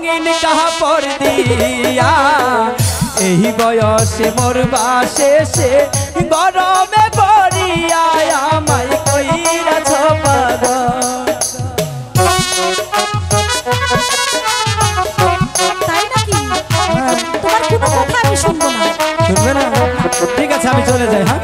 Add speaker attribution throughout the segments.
Speaker 1: রঙিন কাপড় দিয়া এই বয়সে মরবা শেষে গরমে পড়িয়া আমায় কইরাছ পাগল।
Speaker 2: তাই নাকি? তোমার কোনো কথা আমি শুনবো না।
Speaker 1: শুনবে না? ঠিক আছে আমি চলে যাই। হ্যাঁ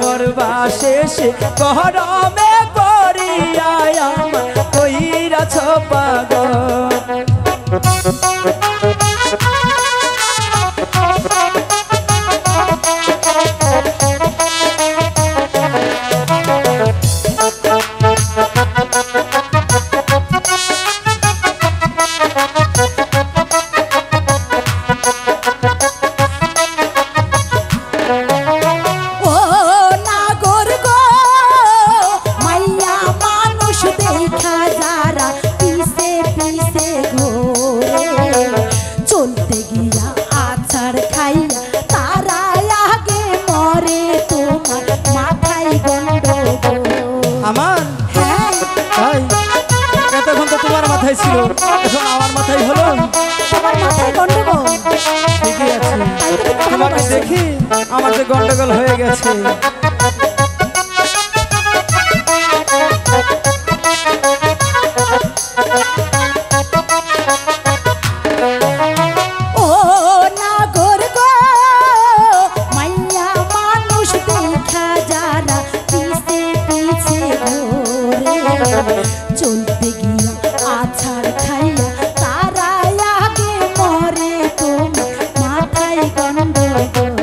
Speaker 1: মরবা শেষে গরমে পড়িয়া আমায় কইরাছ পাগল। আমার হ্যাঁ এতক্ষণ তো তোমার মাথায় ছিল, এখন আমার মাথায় হলো।
Speaker 2: তোমার মাথায় গন্ডগোল?
Speaker 1: ঠিকই আছে, তোমাকে দেখি আমার যে গন্ডগোল হয়ে গেছে।
Speaker 2: চলতে গিয়া আছাড় খাইয়া তারা আগে মরে তোমার মাথায় গন্ডগোল।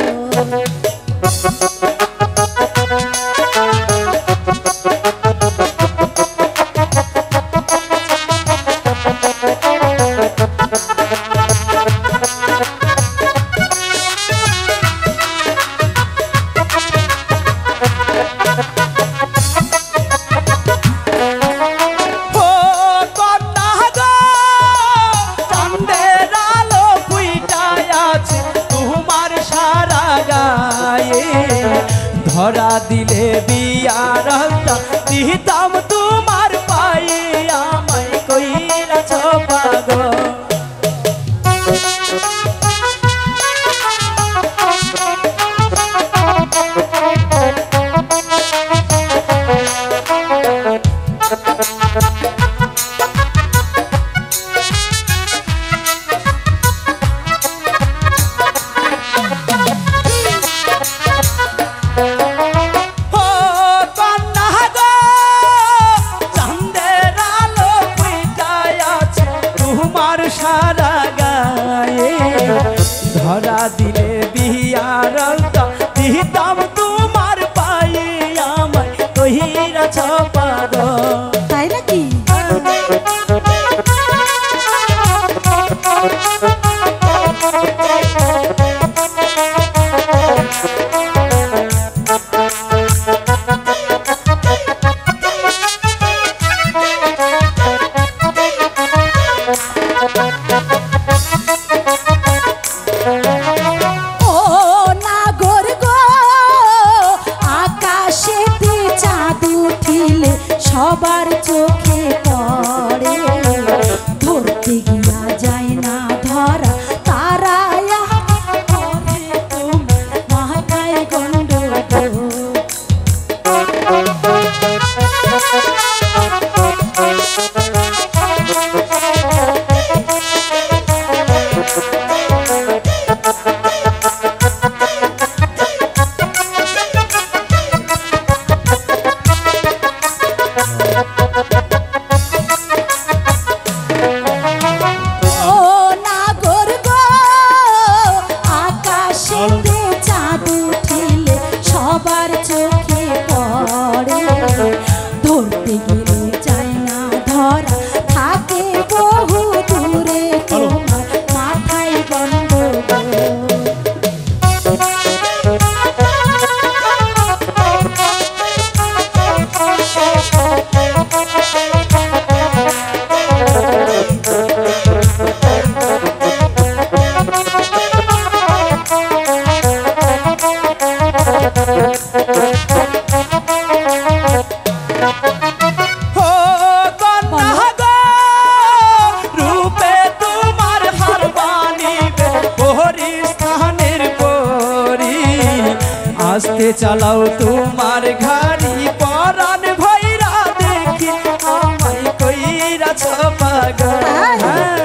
Speaker 2: ধরা দিলে বিয়ার দিতাম তোমার পায়ে আমায় কইরাছ পাগল। ধরা দিলে বিয়ার দিতাম তোমার পায়ে আমায় কইরাছ পাগল। তাই নাকি?
Speaker 1: কে চালাও তোমার ঘাড়ি পরাণ ভাইরা দেখি আমায় কইরাছ পাগল হ্যাঁ।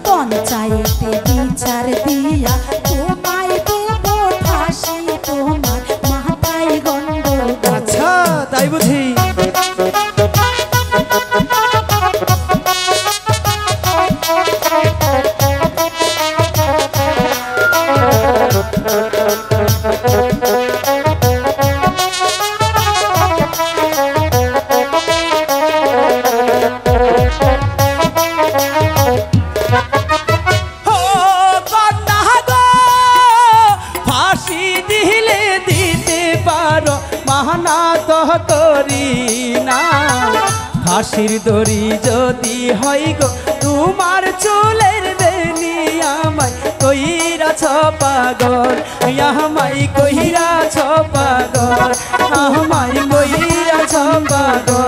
Speaker 2: পঞ্চায়েতে বিচার দিয়া তোমায় দেব ফাঁসি তোমার মাথায় গন্ডগোল।
Speaker 1: আচ্ছা তাই বুঝি মানা তো করি না ফাঁসির দড়ি যদি হয় গো তোমার চুলের বেনি আমায় কইরাছ পাগল আমায় কইরাছ পাগল আমায় কইরাছ পাগল